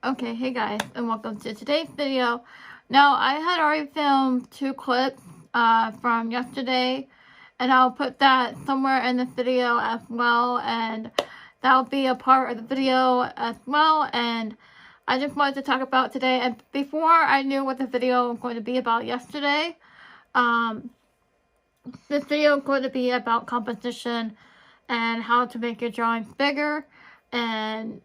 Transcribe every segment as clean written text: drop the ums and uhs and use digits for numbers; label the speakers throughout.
Speaker 1: Okay, hey guys, and welcome to today's video. Now, I had already filmed 2 clips from yesterday, and I'll put that somewhere in the video as well, and that'll be a part of the video as well, and I just wanted to talk about today. And before I knew what the video was going to be about yesterday, this video is going to be about composition and how to make your drawings bigger and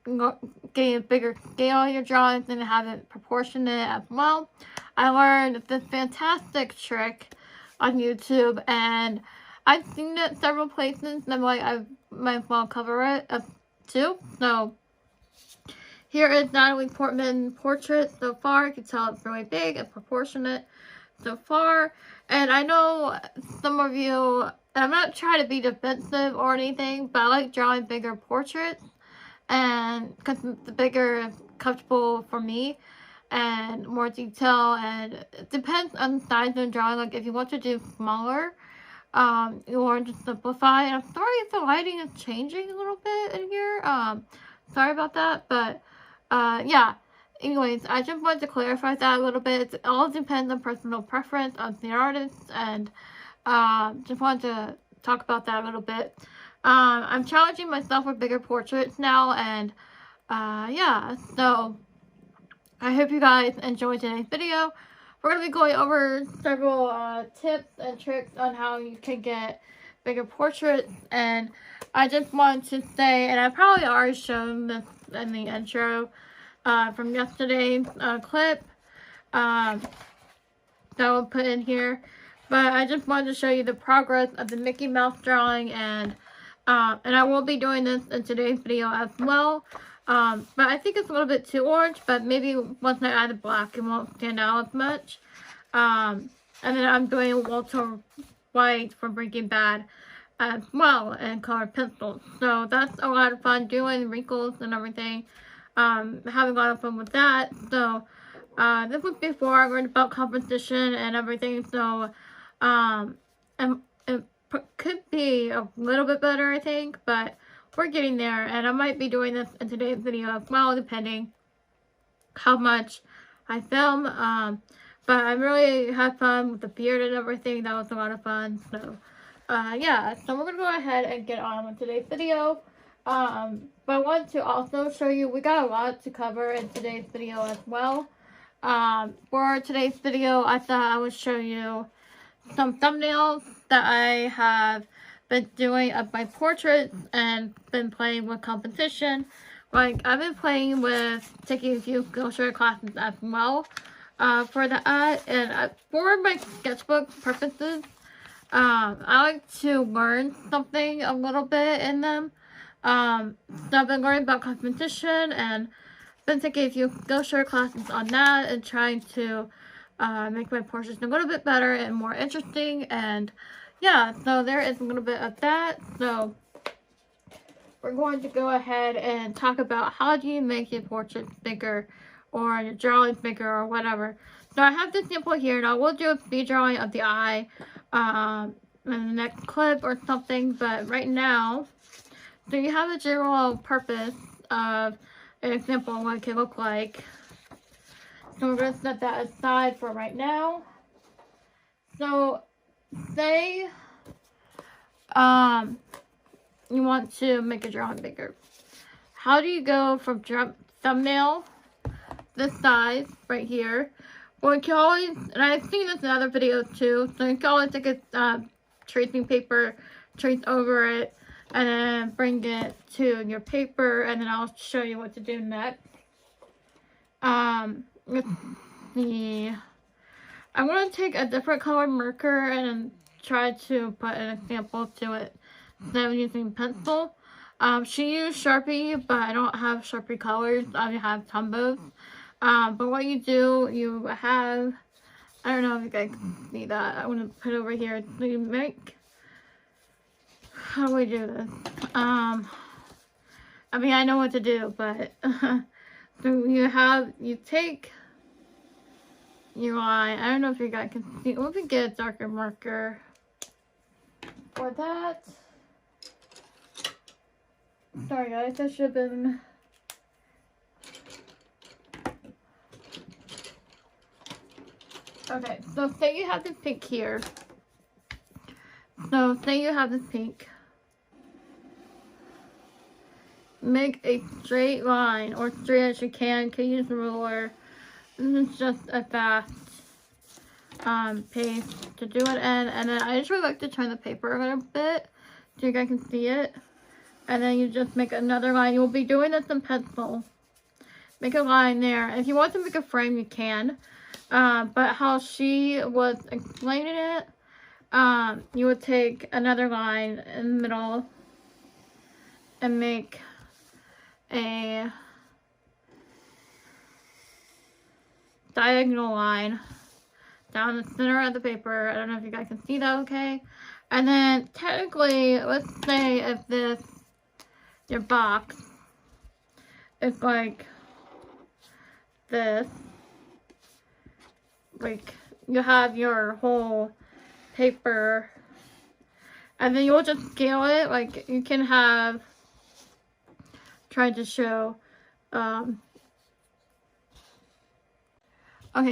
Speaker 1: getting a bigger scale on your drawings and have it proportionate as well. I learned this fantastic trick on YouTube, and I've seen it several places, and I'm like, I might as well cover it too. So here is Natalie Portman portrait so far. You can tell it's really big and proportionate so far. And I know some of you, and I'm not trying to be defensive or anything, but I like drawing bigger portraits, and because the bigger is comfortable for me and more detail, and it depends on the size of the drawing. Like if you want to do smaller, you want to simplify. And I'm sorry if the lighting is changing a little bit in here. Sorry about that, but yeah. Anyways, I just wanted to clarify that a little bit. It all depends on personal preference of the artist, and just wanted to talk about that a little bit. I'm challenging myself with bigger portraits now, and yeah, so I hope you guys enjoyed today's video. We're going to be going over several tips and tricks on how you can get bigger portraits, and I just wanted to say, and I probably already shown this in the intro from yesterday's clip that I'll put in here, but I just wanted to show you the progress of the Mickey Mouse drawing, and I will be doing this in today's video as well. But I think it's a little bit too orange, but maybe once I add the black, it won't stand out as much. And then I'm doing Walter White from Breaking Bad as well, and colored pencils. So that's a lot of fun doing wrinkles and everything. Having a lot of fun with that. So this was before I learned about composition and everything. So it could be a little bit better, I think, but we're getting there, and I might be doing this in today's video as well, depending how much I film. But I really had fun with the beard and everything. That was a lot of fun. So yeah, so we're gonna go ahead and get on with today's video. But I want to also show you, we got a lot to cover in today's video as well. For today's video, I thought I would show you some thumbnails that I have been doing of my portraits and been playing with composition. Like, I've been playing with taking a few Skillshare classes as well for that. And for my sketchbook purposes, I like to learn something a little bit in them. So I've been learning about composition and been taking a few Skillshare classes on that and trying to make my portraits a little bit better and more interesting. And yeah, so there is a little bit of that. So we're going to go ahead and talk about how do you make your portraits bigger or your drawings bigger or whatever. So I have this sample here, and I will do a speed drawing of the eye in the next clip or something. But right now, so you have a general purpose of an example of what it can look like. So we're going to set that aside for right now. So say you want to make a drawing bigger. How do you go from thumbnail, this size right here? Well, you can always, and I've seen this in other videos too, so you can always take a tracing paper, trace over it, and then bring it to your paper, and then I'll show you what to do next. Let's see. I want to take a different color marker and try to put an example to it instead of using pencil. She used Sharpie, but I don't have Sharpie colors. I have Tombos. But what you do, you have, I don't know if you guys can see that. I want to put it over here. So you make, how do we do this? I mean, I know what to do, but so you take your eye. I don't know if you guys can see. Let me get a darker marker for that. Sorry guys, that should have been Okay, so say you have this pink here. So say you have this pink. Make a straight line, or straight as you can use a ruler. This is just a fast pace to do it in. And then I usually like to turn the paper a little bit so you guys can see it. And then you just make another line. You'll be doing this in pencil. Make a line there. If you want to make a frame, you can. But how she was explaining it, you would take another line in the middle and make a diagonal line down the center of the paper. I don't know if you guys can see that okay. And then technically, let's say if this, your box, is like this, like you have your whole paper, and then you'll just scale it. Like you can have, try to show, okay,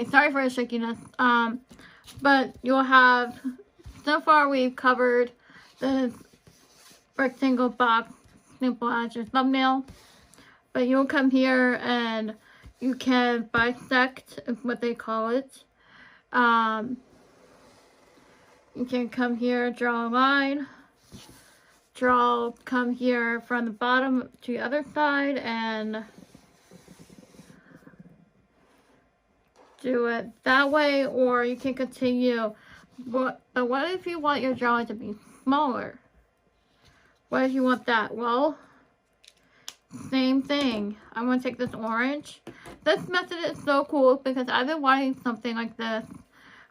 Speaker 1: sorry for the shakiness, but you'll have, so far we've covered the rectangle box simple as your thumbnail, but you'll come here and you can bisect, is what they call it. You can come here, draw a line, come here from the bottom to the other side and do it that way, or you can continue. But what if you want your drawing to be smaller? What if you want that? Well, same thing. I'm going to take this orange. This method is so cool because I've been wanting something like this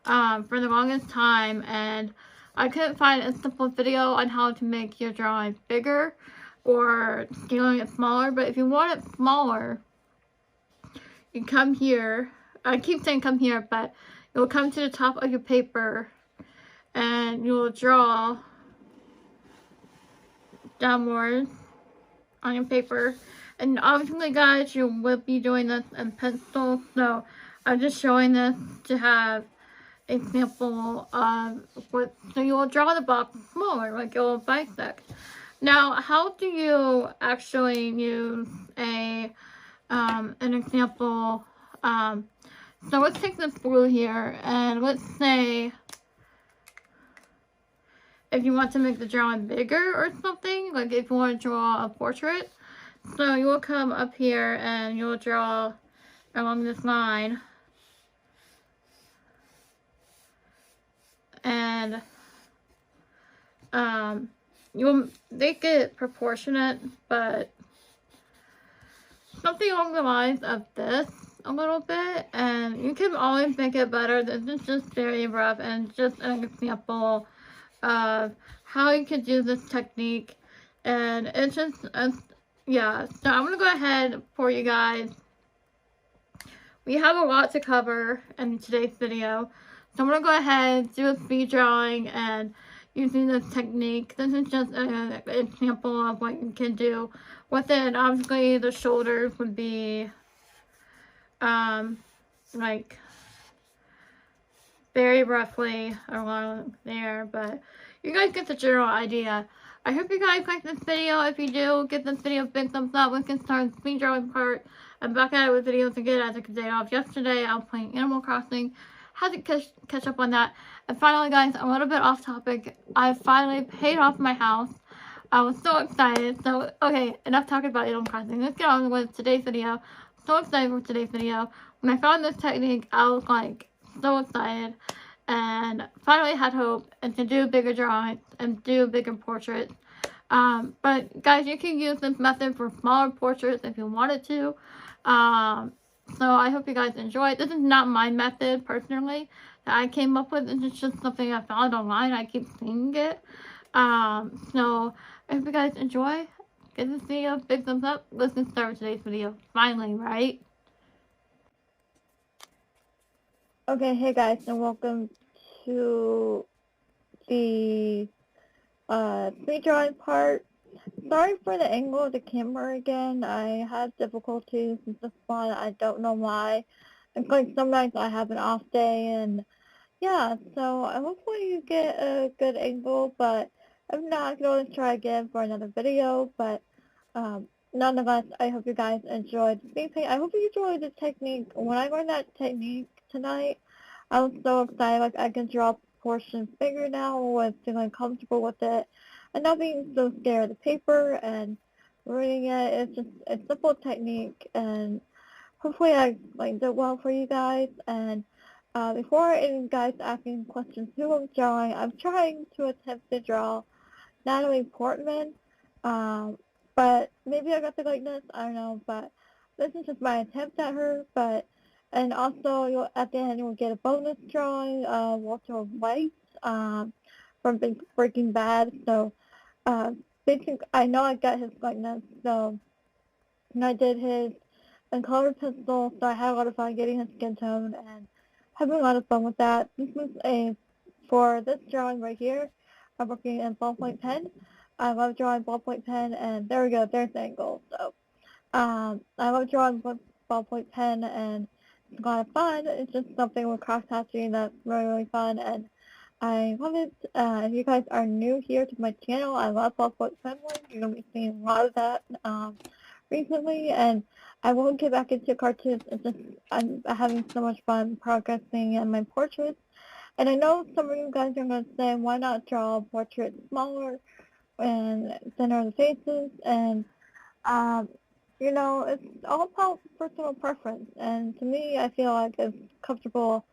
Speaker 1: for the longest time, and I couldn't find a simple video on how to make your drawing bigger or scaling it smaller. But if you want it smaller, you come here. I keep saying come here, but you'll come to the top of your paper and you'll draw downwards on your paper. And obviously, guys, you will be doing this in pencil, so I'm just showing this to have a sample of what, so you will draw the box smaller, like you'll bisect. Now, how do you actually use an example? So let's take this blue here, and let's say if you want to make the drawing bigger or something, like if you want to draw a portrait, so you will come up here and you'll draw along this line, and you'll make it proportionate, but something along the lines of this a little bit, and you can always make it better. This is just very rough and just an example of how you can do this technique, and it's just yeah. So I'm gonna go ahead for you guys. We have a lot to cover in today's video, so I'm gonna go ahead, do a speed drawing and using this technique. This is just an example of what you can do with it. And obviously the shoulders would be like very roughly along there, but you guys get the general idea. I hope you guys like this video. If you do, give this video a big thumbs up. We can start the speed drawing part. I'm back at it with videos again as I took a day off yesterday. I was playing Animal Crossing. Had to catch up on that. And finally, guys, a little bit off topic. I finally paid off my house. I was so excited. So, okay, enough talking about Animal Crossing. Let's get on with today's video. So excited for today's video. When I found this technique, I was like so excited. And finally had hope and to do bigger drawings and do bigger portraits. But guys, you can use this method for smaller portraits if you wanted to. So I hope you guys enjoy. This is not my method personally that I came up with. This is just something I found online. I keep seeing it. So I hope you guys enjoy. Give this video a big thumbs up. Let's get started with today's video. Finally, right? Okay, hey guys, and welcome to the speed drawing part. Sorry for the angle of the camera again. I had difficulties with this one. I don't know why. it's like some nights I have an off day, and yeah, so hopefully you get a good angle, but if not, I can always try again for another video, but nonetheless, I hope you guys enjoyed the speed paint. I hope you enjoyed the technique. When I learned that technique tonight, I was so excited, like I can draw proportions bigger now with feeling comfortable with it and not being so scared of the paper and reading it. It's just a simple technique, and hopefully I explained it well for you guys. And before any guys asking questions who I'm drawing, I'm trying to attempt to draw Natalie Portman. Um, but maybe I got the likeness, I don't know, but this is just my attempt at her. But and also at the end you'll get a bonus drawing, Walter White, from Breaking Bad. So basically I know I got his likeness, so and I did his and colored pencil, so I had a lot of fun getting his skin tone and having a lot of fun with that. This was for this drawing right here, I'm working in ballpoint pen. I love drawing ballpoint pen, and there we go, there's the angle. So, I love drawing ballpoint pen, and it's a lot of fun. It's just something with cross-hatching that's really, really fun, and I love it. If you guys are new here to my channel, I love ballpoint pen work. You're going to be seeing a lot of that, recently, and I won't get back into cartoons. It's just I'm having so much fun progressing in my portraits. And I know some of you guys are going to say, why not draw portraits smaller and thinner the faces? And um, it's all about personal preference. And to me, I feel like it's comfortable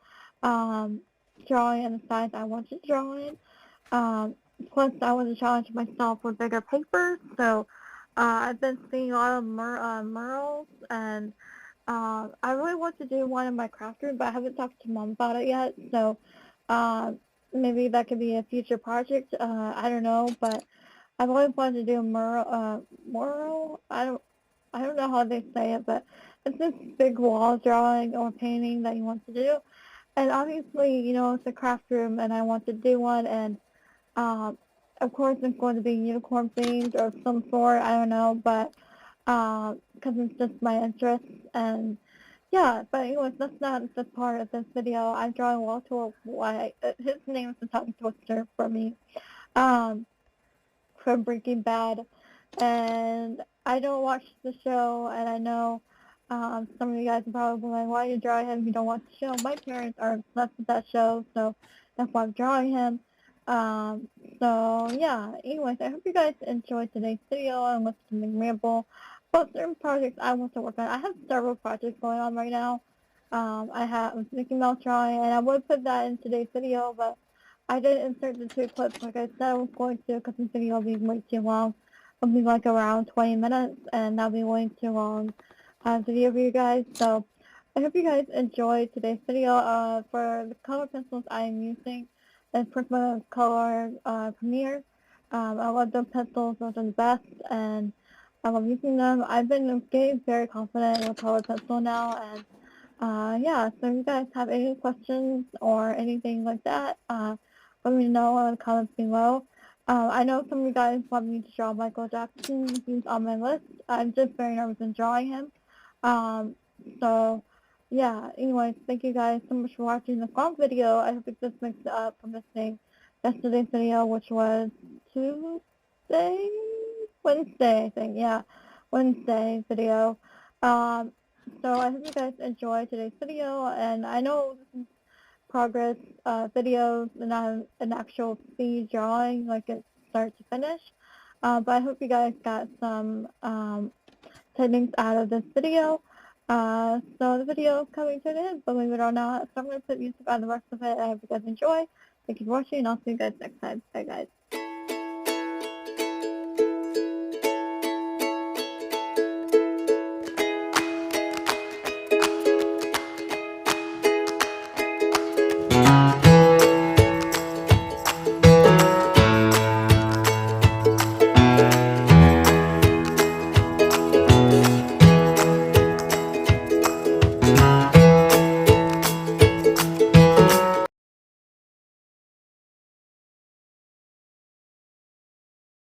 Speaker 1: um, drawing in the size I want to draw in. Um, Plus, I want to challenge myself with bigger paper, so I've been seeing a lot of murals, and I really want to do one in my craft room, but I haven't talked to Mom about it yet, so uh, maybe that could be a future project. I don't know, but I've always wanted to do a mural. I don't know how they say it, but it's this big wall drawing or painting that you want to do, and obviously, it's a craft room, and I want to do one, and um, of course, it's going to be unicorn themed or some sort. I don't know, but because it's just my interest, and yeah. But anyways, that's not the part of this video. I'm drawing Walter White. His name is the tongue twister for me. Um, from Breaking Bad, and I don't watch the show, and I know some of you guys are probably like, why are you drawing him? You don't watch the show. My parents are obsessed with that show, so that's why I'm drawing him. Um, so yeah, anyways, I hope you guys enjoyed today's video and listened to me ramble about certain projects I want to work on. I have several projects going on right now. I have Mickey Mouse drawing, and I would put that in today's video, but I didn't insert the two clips like I said I was going to, because this video will be way too long. It'll be like around 20 minutes, and that'll be way too long video for you guys. So I hope you guys enjoyed today's video. For the color pencils I am using is Portman Color Premier. I love those pencils. Those are the best, and I love using them. I've been getting very confident with color pencil now, and yeah, so if you guys have any questions or anything like that, let me know in the comments below. I know some of you guys want me to draw Michael Jackson. He's on my list. I'm just very nervous in drawing him. Um, so, yeah, anyways, thank you guys so much for watching the long video. I hope it just makes it up for missing yesterday's video, which was Tuesday? Wednesday, I think, yeah. Wednesday video. So I hope you guys enjoyed today's video, and I know this is progress videos and not an actual speed drawing, like it's start to finish. But I hope you guys got some techniques out of this video. So the video is coming to an end, believe it or not. So I'm going to put music on the rest of it. I hope you guys enjoy. Thank you for watching, and I'll see you guys next time. Bye, guys.